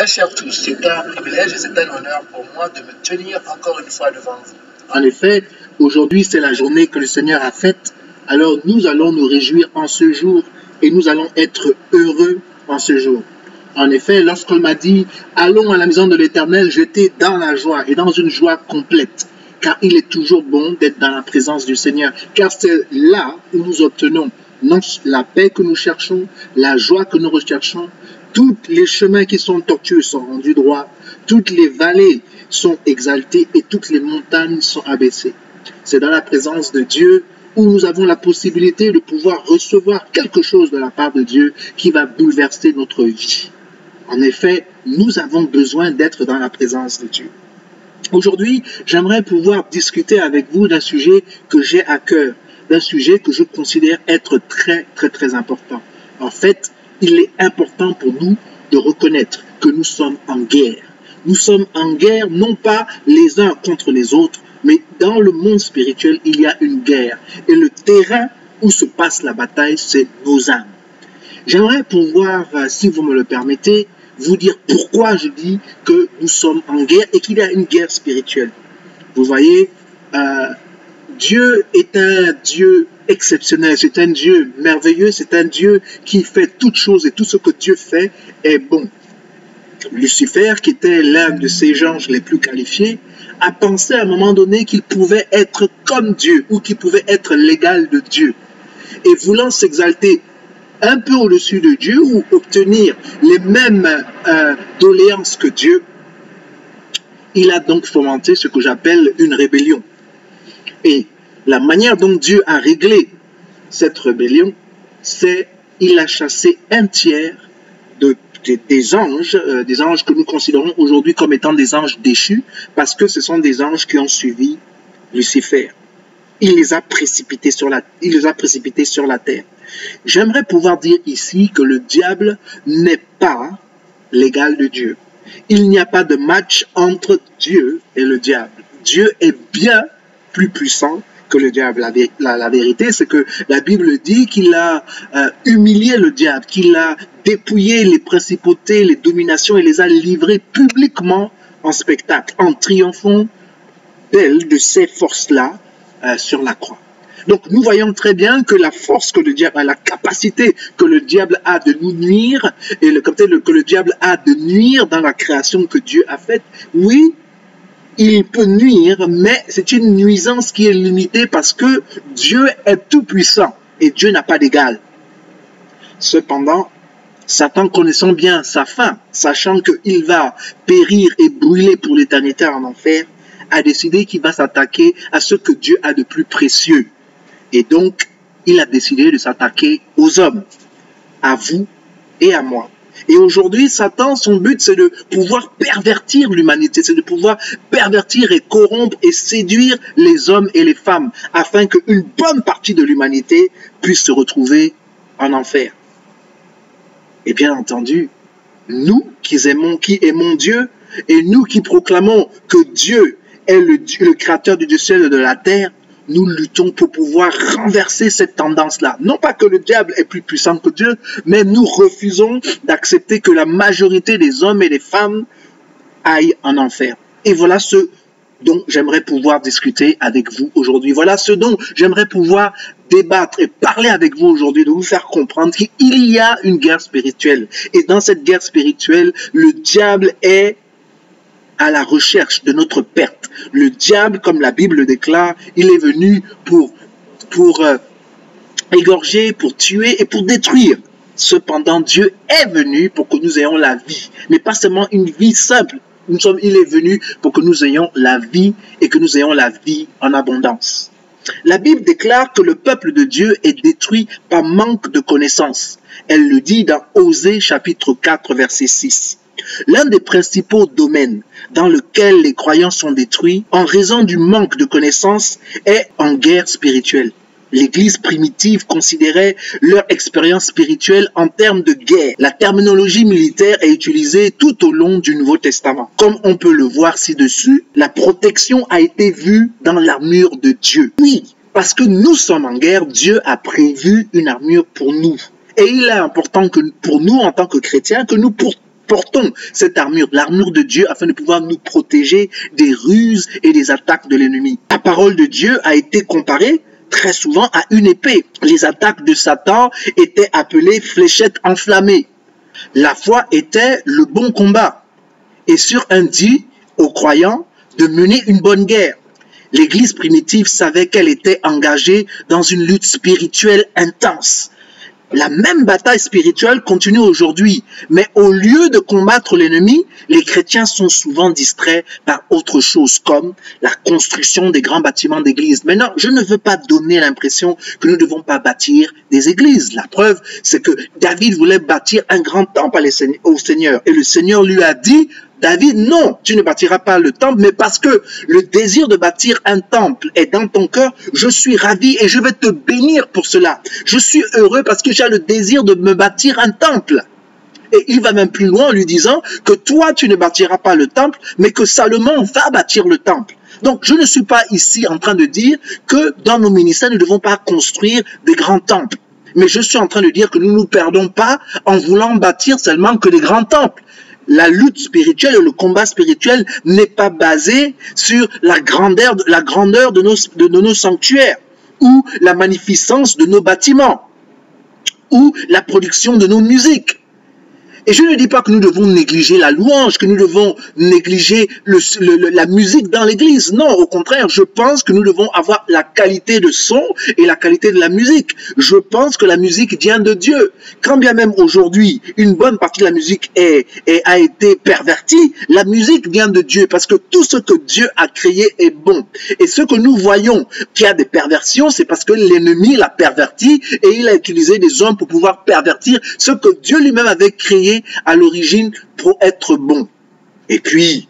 Très chers tous, c'est un privilège et c'est un honneur pour moi de me tenir encore une fois devant vous. En effet, aujourd'hui c'est la journée que le Seigneur a faite, alors nous allons nous réjouir en ce jour et nous allons être heureux en ce jour. En effet, lorsqu'on m'a dit « Allons à la maison de l'Éternel », j'étais dans la joie et dans une joie complète, car il est toujours bon d'être dans la présence du Seigneur, car c'est là où nous obtenons non la paix que nous cherchons, la joie que nous recherchons. Tous les chemins qui sont tortueux sont rendus droits, toutes les vallées sont exaltées et toutes les montagnes sont abaissées. C'est dans la présence de Dieu où nous avons la possibilité de pouvoir recevoir quelque chose de la part de Dieu qui va bouleverser notre vie. En effet, nous avons besoin d'être dans la présence de Dieu. Aujourd'hui, j'aimerais pouvoir discuter avec vous d'un sujet que j'ai à cœur, d'un sujet que je considère être très important. En fait, il est important pour nous de reconnaître que nous sommes en guerre. Nous sommes en guerre non pas les uns contre les autres, mais dans le monde spirituel, il y a une guerre. Et le terrain où se passe la bataille, c'est nos âmes. J'aimerais pouvoir, si vous me le permettez, vous dire pourquoi je dis que nous sommes en guerre et qu'il y a une guerre spirituelle. Vous voyez, Dieu est un Dieu exceptionnel, c'est un Dieu merveilleux, c'est un Dieu qui fait toutes choses et tout ce que Dieu fait est bon. Lucifer, qui était l'un de ses anges les plus qualifiés, a pensé à un moment donné qu'il pouvait être comme Dieu ou qu'il pouvait être l'égal de Dieu. Et voulant s'exalter un peu au-dessus de Dieu ou obtenir les mêmes doléances que Dieu, il a donc fomenté ce que j'appelle une rébellion. Et la manière dont Dieu a réglé cette rébellion, c'est qu'il a chassé un tiers des anges que nous considérons aujourd'hui comme étant des anges déchus, parce que ce sont des anges qui ont suivi Lucifer. Il les a précipités sur la terre. J'aimerais pouvoir dire ici que le diable n'est pas l'égal de Dieu. Il n'y a pas de match entre Dieu et le diable. Dieu est bien plus puissant que le diable. La vérité, c'est que la Bible dit qu'il a humilié le diable, qu'il a dépouillé les principautés, les dominations et les a livrées publiquement en spectacle, en triomphant d'elle, de ces forces-là, sur la croix. Donc nous voyons très bien que la force que le diable a, la capacité que le diable a de nous nuire, et que le diable a de nuire dans la création que Dieu a faite, oui, il peut nuire, mais c'est une nuisance qui est limitée parce que Dieu est tout puissant et Dieu n'a pas d'égal. Cependant, Satan, connaissant bien sa fin, sachant qu'il va périr et brûler pour l'éternité en enfer, a décidé qu'il va s'attaquer à ce que Dieu a de plus précieux. Et donc, il a décidé de s'attaquer aux hommes, à vous et à moi. Et aujourd'hui, Satan, son but, c'est de pouvoir pervertir l'humanité, c'est de pouvoir pervertir et corrompre et séduire les hommes et les femmes, afin qu'une bonne partie de l'humanité puisse se retrouver en enfer. Et bien entendu, nous qui aimons Dieu, et nous qui proclamons que Dieu est le créateur du ciel et de la terre, nous luttons pour pouvoir renverser cette tendance-là. Non pas que le diable est plus puissant que Dieu, mais nous refusons d'accepter que la majorité des hommes et des femmes aillent en enfer. Et voilà ce dont j'aimerais pouvoir discuter avec vous aujourd'hui. Voilà ce dont j'aimerais pouvoir débattre et parler avec vous aujourd'hui, de vous faire comprendre qu'il y a une guerre spirituelle. Et dans cette guerre spirituelle, le diable est à la recherche de notre perte. Le diable, comme la Bible le déclare, il est venu pour égorger, pour tuer et pour détruire. Cependant, Dieu est venu pour que nous ayons la vie, mais pas seulement une vie simple. Il est venu pour que nous ayons la vie et que nous ayons la vie en abondance. La Bible déclare que le peuple de Dieu est détruit par manque de connaissance. Elle le dit dans Osée chapitre 4 verset 6. L'un des principaux domaines dans lequel les croyants sont détruits en raison du manque de connaissances est en guerre spirituelle. L'Église primitive considérait leur expérience spirituelle en termes de guerre. La terminologie militaire est utilisée tout au long du Nouveau Testament. Comme on peut le voir ci-dessus, la protection a été vue dans l'armure de Dieu. Oui, parce que nous sommes en guerre, Dieu a prévu une armure pour nous. Et il est important que pour nous, en tant que chrétiens, que nous portons cette armure, l'armure de Dieu, afin de pouvoir nous protéger des ruses et des attaques de l'ennemi. La parole de Dieu a été comparée très souvent à une épée. Les attaques de Satan étaient appelées fléchettes enflammées. La foi était le bon combat. Et sur un dit aux croyants de mener une bonne guerre. L'Église primitive savait qu'elle était engagée dans une lutte spirituelle intense. La même bataille spirituelle continue aujourd'hui, mais au lieu de combattre l'ennemi, les chrétiens sont souvent distraits par autre chose, comme la construction des grands bâtiments d'église. Maintenant, je ne veux pas donner l'impression que nous ne devons pas bâtir des églises. La preuve, c'est que David voulait bâtir un grand temple au Seigneur, et le Seigneur lui a dit: David, non, tu ne bâtiras pas le temple, mais parce que le désir de bâtir un temple est dans ton cœur, je suis ravi et je vais te bénir pour cela. Je suis heureux parce que j'ai le désir de me bâtir un temple. Et il va même plus loin en lui disant que toi, tu ne bâtiras pas le temple, mais que Salomon va bâtir le temple. Donc, je ne suis pas ici en train de dire que dans nos ministères, nous ne devons pas construire des grands temples. Mais je suis en train de dire que nous ne nous perdons pas en voulant bâtir seulement que des grands temples. La lutte spirituelle, le combat spirituel n'est pas basé sur la grandeur de nos sanctuaires, ou la magnificence de nos bâtiments, ou la production de nos musiques. Et je ne dis pas que nous devons négliger la louange, que nous devons négliger la musique dans l'église. Non, au contraire, je pense que nous devons avoir la qualité de son et la qualité de la musique. Je pense que la musique vient de Dieu. Quand bien même aujourd'hui, une bonne partie de la musique a été pervertie, la musique vient de Dieu parce que tout ce que Dieu a créé est bon. Et ce que nous voyons qui a des perversions, c'est parce que l'ennemi l'a perverti et il a utilisé des hommes pour pouvoir pervertir ce que Dieu lui-même avait créé à l'origine pour être bon. Et puis,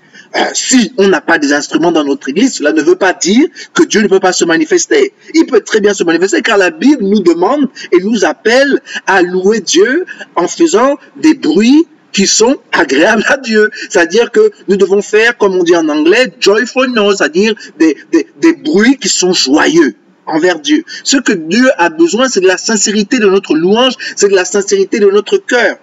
si on n'a pas des instruments dans notre église, cela ne veut pas dire que Dieu ne peut pas se manifester. Il peut très bien se manifester car la Bible nous demande et nous appelle à louer Dieu en faisant des bruits qui sont agréables à Dieu. C'est-à-dire que nous devons faire, comme on dit en anglais, joyful noise, c'est-à-dire des bruits qui sont joyeux envers Dieu. Ce que Dieu a besoin, c'est de la sincérité de notre louange, c'est de la sincérité de notre cœur.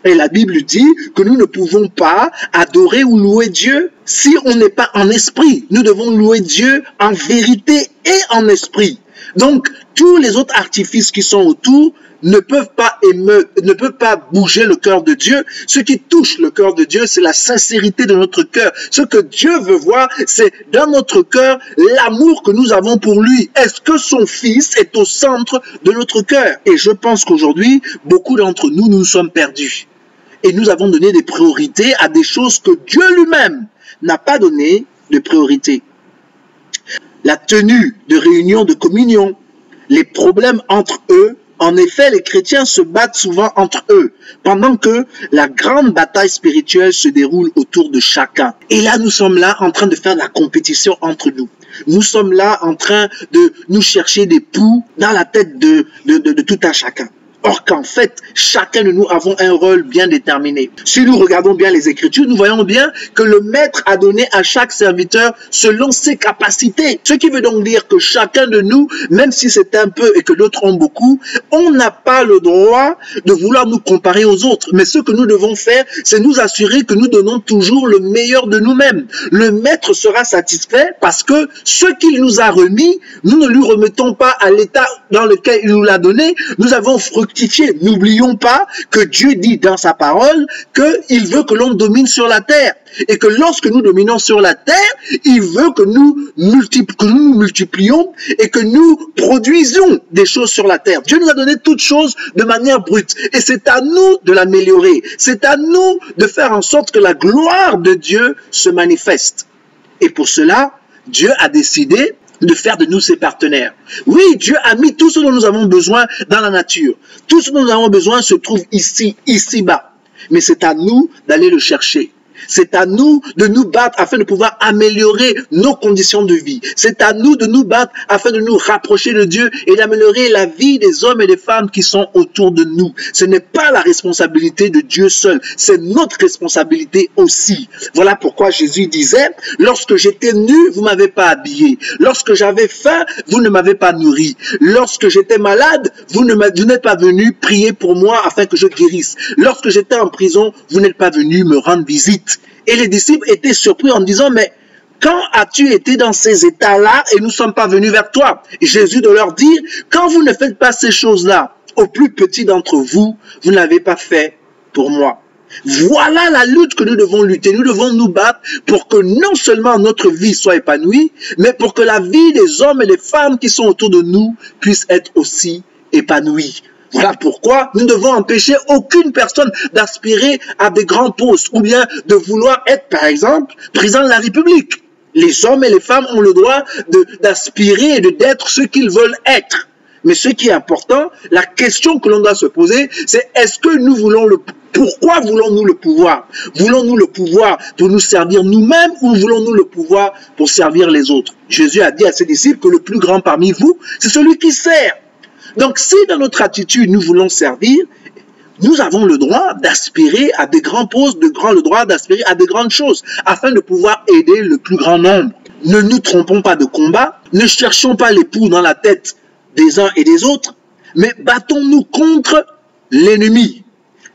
Et la Bible dit que nous ne pouvons pas adorer ou louer Dieu si on n'est pas en esprit. Nous devons louer Dieu en vérité et en esprit. Donc, tous les autres artifices qui sont autour ne peuvent pas bouger le cœur de Dieu. Ce qui touche le cœur de Dieu, c'est la sincérité de notre cœur. Ce que Dieu veut voir, c'est dans notre cœur l'amour que nous avons pour lui. Est-ce que son Fils est au centre de notre cœur? Et je pense qu'aujourd'hui, beaucoup d'entre nous, nous sommes perdus. Et nous avons donné des priorités à des choses que Dieu lui-même n'a pas donné de priorité. La tenue de réunions de communion, les problèmes entre eux. En effet, les chrétiens se battent souvent entre eux, pendant que la grande bataille spirituelle se déroule autour de chacun. Et là, nous sommes là en train de faire de la compétition entre nous. Nous sommes là en train de nous chercher des poux dans la tête de tout un chacun. Or qu'en fait, chacun de nous avons un rôle bien déterminé. Si nous regardons bien les Écritures, nous voyons bien que le Maître a donné à chaque serviteur selon ses capacités. Ce qui veut donc dire que chacun de nous, même si c'est un peu et que d'autres ont beaucoup, on n'a pas le droit de vouloir nous comparer aux autres. Mais ce que nous devons faire, c'est nous assurer que nous donnons toujours le meilleur de nous-mêmes. Le Maître sera satisfait parce que ce qu'il nous a remis, nous ne lui remettons pas à l'état dans lequel il nous l'a donné. Nous avons fructifié. N'oublions pas que Dieu dit dans sa parole qu'il veut que l'on domine sur la terre. Et que lorsque nous dominons sur la terre, il veut que nous nous multiplions et que nous produisions des choses sur la terre. Dieu nous a donné toutes choses de manière brute. Et c'est à nous de l'améliorer. C'est à nous de faire en sorte que la gloire de Dieu se manifeste. Et pour cela, Dieu a décidé de faire de nous ses partenaires. Oui, Dieu a mis tout ce dont nous avons besoin dans la nature. Tout ce dont nous avons besoin se trouve ici-bas. Mais c'est à nous d'aller le chercher. C'est à nous de nous battre afin de pouvoir améliorer nos conditions de vie. C'est à nous de nous battre afin de nous rapprocher de Dieu et d'améliorer la vie des hommes et des femmes qui sont autour de nous. Ce n'est pas la responsabilité de Dieu seul, c'est notre responsabilité aussi. Voilà pourquoi Jésus disait, lorsque j'étais nu, vous ne m'avez pas habillé. Lorsque j'avais faim, vous ne m'avez pas nourri. Lorsque j'étais malade, vous n'êtes pas venu prier pour moi afin que je guérisse. Lorsque j'étais en prison, vous n'êtes pas venu me rendre visite. Et les disciples étaient surpris en disant, mais quand as-tu été dans ces états-là et nous ne sommes pas venus vers toi? Et Jésus de leur dire, quand vous ne faites pas ces choses-là au plus petit d'entre vous, vous ne l'avez pas fait pour moi. Voilà la lutte que nous devons lutter. Nous devons nous battre pour que non seulement notre vie soit épanouie, mais pour que la vie des hommes et des femmes qui sont autour de nous puisse être aussi épanouie. Voilà pourquoi nous devons empêcher aucune personne d'aspirer à des grands postes ou bien de vouloir être, par exemple, président de la République. Les hommes et les femmes ont le droit d'aspirer et d'être ce qu'ils veulent être. Mais ce qui est important, la question que l'on doit se poser, c'est est-ce que nous voulons pourquoi voulons-nous le pouvoir? Voulons-nous le pouvoir pour nous servir nous-mêmes ou voulons-nous le pouvoir pour servir les autres? Jésus a dit à ses disciples que le plus grand parmi vous, c'est celui qui sert. Donc, si dans notre attitude, nous voulons servir, nous avons le droit d'aspirer à des grands postes, le droit d'aspirer à des grandes choses, afin de pouvoir aider le plus grand nombre. Ne nous trompons pas de combat, ne cherchons pas l'époux dans la tête des uns et des autres, mais battons-nous contre l'ennemi.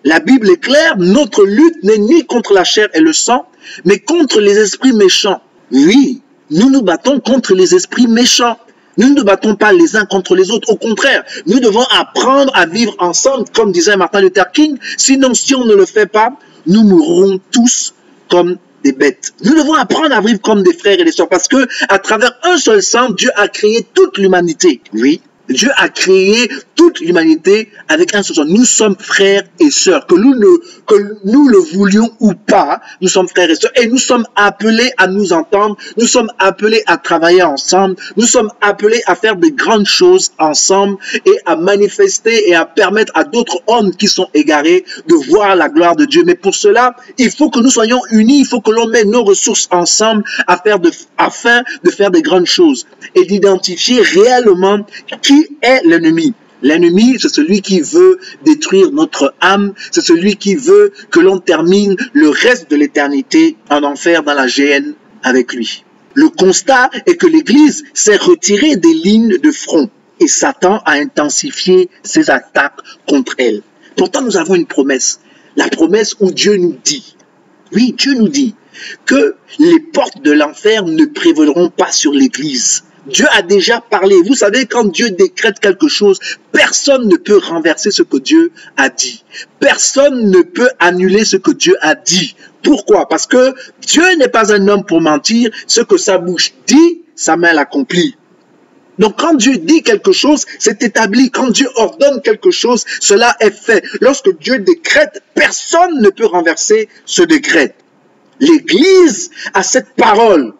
La Bible est claire, notre lutte n'est ni contre la chair et le sang, mais contre les esprits méchants. Oui, nous nous battons contre les esprits méchants. Nous ne nous battons pas les uns contre les autres. Au contraire, nous devons apprendre à vivre ensemble, comme disait Martin Luther King. Sinon, si on ne le fait pas, nous mourrons tous comme des bêtes. Nous devons apprendre à vivre comme des frères et des sœurs parce que, à travers un seul sang, Dieu a créé toute l'humanité. Oui, Dieu a créé toute l'humanité avec un seul sang. Nous sommes frères et sœurs. Que nous le voulions ou pas, nous sommes frères et sœurs. Et nous sommes appelés à nous entendre. Nous sommes appelés à travailler ensemble. Nous sommes appelés à faire de grandes choses ensemble et à manifester et à permettre à d'autres hommes qui sont égarés de voir la gloire de Dieu. Mais pour cela, il faut que nous soyons unis. Il faut que l'on mette nos ressources ensemble afin de faire de grandes choses et d'identifier réellement qui est l'ennemi. L'ennemi, c'est celui qui veut détruire notre âme, c'est celui qui veut que l'on termine le reste de l'éternité en enfer dans la géhenne avec lui. Le constat est que l'Église s'est retirée des lignes de front et Satan a intensifié ses attaques contre elle. Pourtant, nous avons une promesse, la promesse où Dieu nous dit, oui, Dieu nous dit que les portes de l'enfer ne prévaudront pas sur l'Église. Dieu a déjà parlé. Vous savez, quand Dieu décrète quelque chose, personne ne peut renverser ce que Dieu a dit. Personne ne peut annuler ce que Dieu a dit. Pourquoi? Parce que Dieu n'est pas un homme pour mentir. Ce que sa bouche dit, sa main l'accomplit. Donc quand Dieu dit quelque chose, c'est établi. Quand Dieu ordonne quelque chose, cela est fait. Lorsque Dieu décrète, personne ne peut renverser ce décret. L'Église a cette parole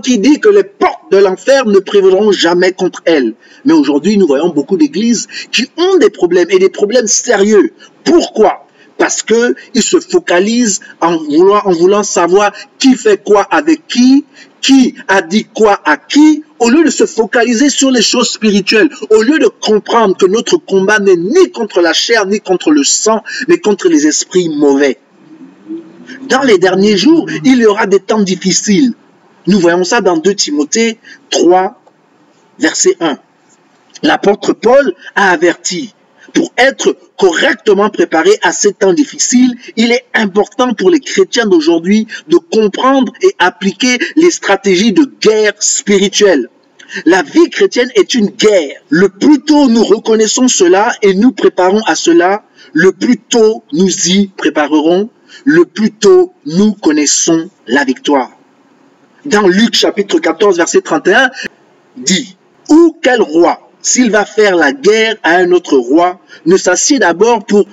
qui dit que les portes de l'enfer ne prévaudront jamais contre elle. Mais aujourd'hui, nous voyons beaucoup d'églises qui ont des problèmes, et des problèmes sérieux. Pourquoi? Parce qu'ils se focalisent en voulant savoir qui fait quoi avec qui a dit quoi à qui, au lieu de se focaliser sur les choses spirituelles, au lieu de comprendre que notre combat n'est ni contre la chair, ni contre le sang, mais contre les esprits mauvais. Dans les derniers jours, il y aura des temps difficiles. Nous voyons ça dans 2 Timothée 3, verset 1. L'apôtre Paul a averti, pour être correctement préparé à ces temps difficiles, il est important pour les chrétiens d'aujourd'hui de comprendre et appliquer les stratégies de guerre spirituelle. La vie chrétienne est une guerre. Le plus tôt nous reconnaissons cela et nous préparons à cela, le plus tôt nous y préparerons, le plus tôt nous connaissons la victoire. Dans Luc chapitre 14, verset 31, dit « Ou quel roi, s'il va faire la guerre à un autre roi, ne s'assied d'abord pour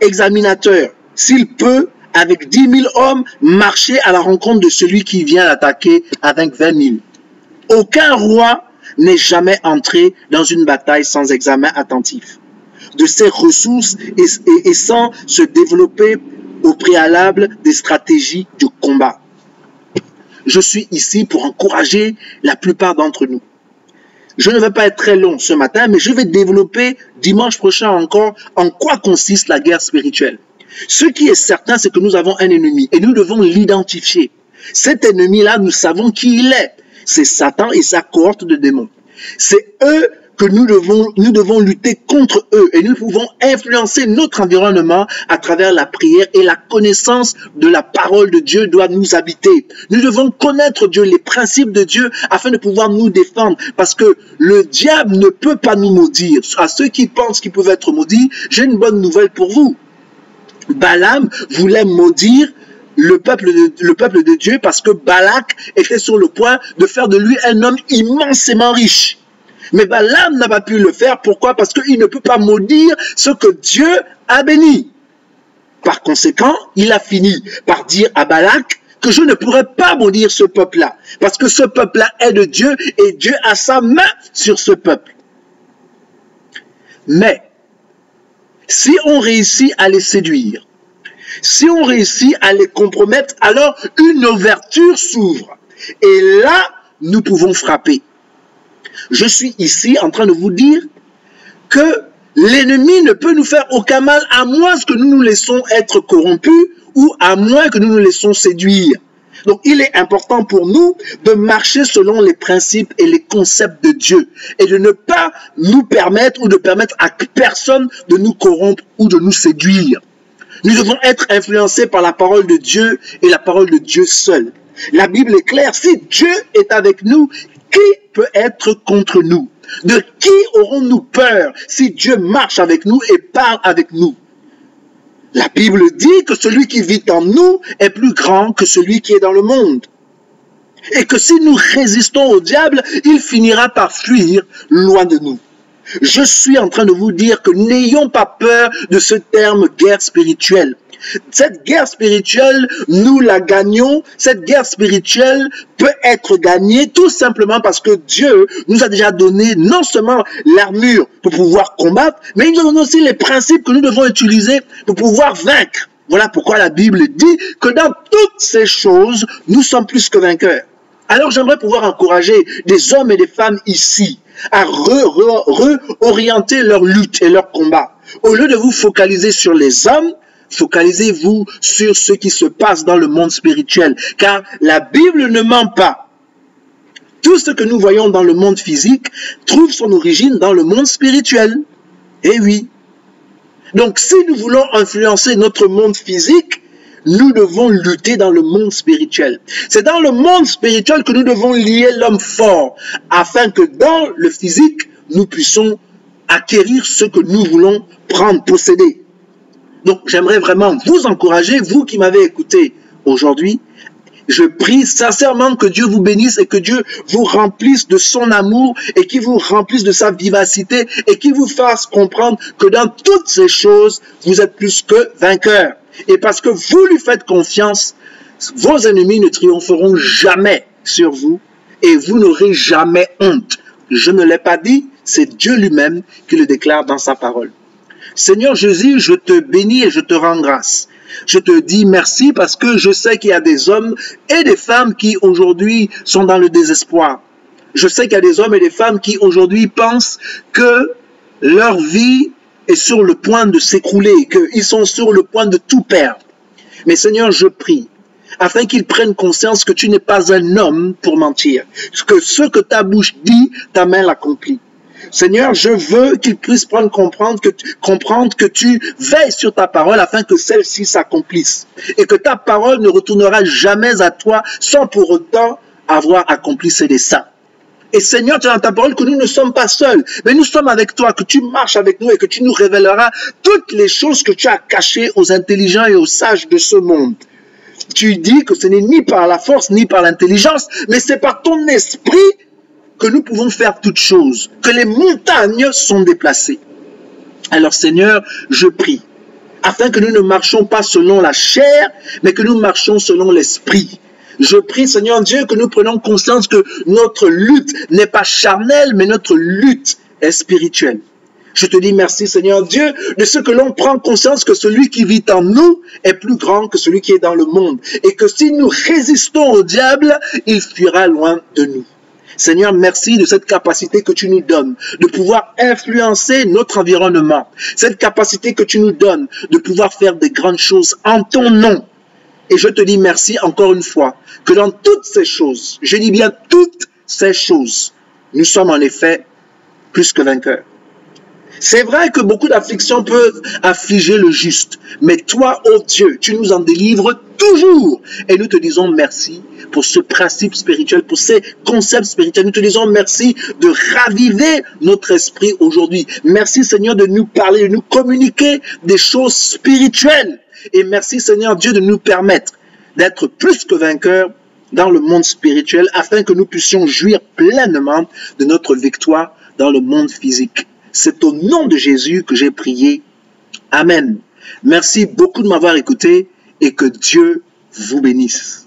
examinateur, s'il peut, avec 10 000 hommes, marcher à la rencontre de celui qui vient l'attaquer avec 20 000. Aucun roi n'est jamais entré dans une bataille sans examen attentif de ses ressources et sans se développer au préalable des stratégies de combat. Je suis ici pour encourager la plupart d'entre nous. Je ne vais pas être très long ce matin, mais je vais développer dimanche prochain encore en quoi consiste la guerre spirituelle. Ce qui est certain, c'est que nous avons un ennemi et nous devons l'identifier. Cet ennemi-là, nous savons qui il est. C'est Satan et sa cohorte de démons. C'est eux que nous devons lutter contre eux et nous pouvons influencer notre environnement à travers la prière et la connaissance de la parole de Dieu doit nous habiter. Nous devons connaître Dieu, les principes de Dieu afin de pouvoir nous défendre parce que le diable ne peut pas nous maudire. À ceux qui pensent qu'ils peuvent être maudits, j'ai une bonne nouvelle pour vous. Balaam voulait maudire le peuple de Dieu parce que Balak était sur le point de faire de lui un homme immensément riche. Mais Balaam n'a pas pu le faire. Pourquoi? Parce qu'il ne peut pas maudire ce que Dieu a béni. Par conséquent, il a fini par dire à Balak que je ne pourrais pas maudire ce peuple-là. Parce que ce peuple-là est de Dieu et Dieu a sa main sur ce peuple. Mais, si on réussit à les séduire, si on réussit à les compromettre, alors une ouverture s'ouvre. Et là, nous pouvons frapper. Je suis ici en train de vous dire que l'ennemi ne peut nous faire aucun mal à moins que nous nous laissons être corrompus ou à moins que nous nous laissons séduire. Donc il est important pour nous de marcher selon les principes et les concepts de Dieu et de ne pas nous permettre ou de permettre à personne de nous corrompre ou de nous séduire. Nous devons être influencés par la parole de Dieu et la parole de Dieu seul. La Bible est claire, si Dieu est avec nous, qui peut être contre nous? De qui aurons-nous peur si Dieu marche avec nous et parle avec nous? La Bible dit que celui qui vit en nous est plus grand que celui qui est dans le monde. Et que si nous résistons au diable, il finira par fuir loin de nous. Je suis en train de vous dire que n'ayons pas peur de ce terme guerre spirituelle. Cette guerre spirituelle, nous la gagnons. Cette guerre spirituelle peut être gagnée tout simplement parce que Dieu nous a déjà donné non seulement l'armure pour pouvoir combattre, mais il nous donne aussi les principes que nous devons utiliser pour pouvoir vaincre. Voilà pourquoi la Bible dit que dans toutes ces choses, nous sommes plus que vainqueurs. Alors j'aimerais pouvoir encourager des hommes et des femmes ici à réorienter leur lutte et leur combat. Au lieu de vous focaliser sur les hommes, focalisez-vous sur ce qui se passe dans le monde spirituel. Car la Bible ne ment pas. Tout ce que nous voyons dans le monde physique trouve son origine dans le monde spirituel. Eh oui. Donc si nous voulons influencer notre monde physique, nous devons lutter dans le monde spirituel. C'est dans le monde spirituel que nous devons lier l'homme fort, afin que dans le physique, nous puissions acquérir ce que nous voulons prendre, posséder. Donc j'aimerais vraiment vous encourager, vous qui m'avez écouté aujourd'hui. Je prie sincèrement que Dieu vous bénisse et que Dieu vous remplisse de son amour et qu'il vous remplisse de sa vivacité et qu'il vous fasse comprendre que dans toutes ces choses, vous êtes plus que vainqueurs. Et parce que vous lui faites confiance, vos ennemis ne triompheront jamais sur vous et vous n'aurez jamais honte. Je ne l'ai pas dit, c'est Dieu lui-même qui le déclare dans sa parole. Seigneur Jésus, je te bénis et je te rends grâce. Je te dis merci parce que je sais qu'il y a des hommes et des femmes qui aujourd'hui sont dans le désespoir. Je sais qu'il y a des hommes et des femmes qui aujourd'hui pensent que leur vie est sur le point de s'écrouler, qu'ils sont sur le point de tout perdre. Mais Seigneur, je prie, afin qu'ils prennent conscience que tu n'es pas un homme pour mentir, que ce que ta bouche dit, ta main l'accomplit. Seigneur, je veux qu'ils puissent comprendre que tu veilles sur ta parole afin que celle-ci s'accomplisse. Et que ta parole ne retournera jamais à toi sans pour autant avoir accompli ses desseins. Et Seigneur, tu as dans ta parole que nous ne sommes pas seuls, mais nous sommes avec toi, que tu marches avec nous et que tu nous révéleras toutes les choses que tu as cachées aux intelligents et aux sages de ce monde. Tu dis que ce n'est ni par la force ni par l'intelligence, mais c'est par ton esprit que nous pouvons faire toutes choses, que les montagnes sont déplacées. Alors Seigneur, je prie, afin que nous ne marchions pas selon la chair, mais que nous marchions selon l'esprit. Je prie, Seigneur Dieu, que nous prenions conscience que notre lutte n'est pas charnelle, mais notre lutte est spirituelle. Je te dis merci, Seigneur Dieu, de ce que l'on prend conscience que celui qui vit en nous est plus grand que celui qui est dans le monde. Et que si nous résistons au diable, il fuira loin de nous. Seigneur, merci de cette capacité que tu nous donnes de pouvoir influencer notre environnement. Cette capacité que tu nous donnes de pouvoir faire des grandes choses en ton nom. Et je te dis merci encore une fois que dans toutes ces choses, je dis bien toutes ces choses, nous sommes en effet plus que vainqueurs. C'est vrai que beaucoup d'afflictions peuvent affliger le juste, mais toi, ô Dieu, tu nous en délivres toujours. Et nous te disons merci pour ce principe spirituel, pour ces concepts spirituels. Nous te disons merci de raviver notre esprit aujourd'hui. Merci Seigneur de nous parler, de nous communiquer des choses spirituelles. Et merci Seigneur Dieu de nous permettre d'être plus que vainqueurs dans le monde spirituel afin que nous puissions jouir pleinement de notre victoire dans le monde physique. C'est au nom de Jésus que j'ai prié. Amen. Merci beaucoup de m'avoir écouté et que Dieu vous bénisse.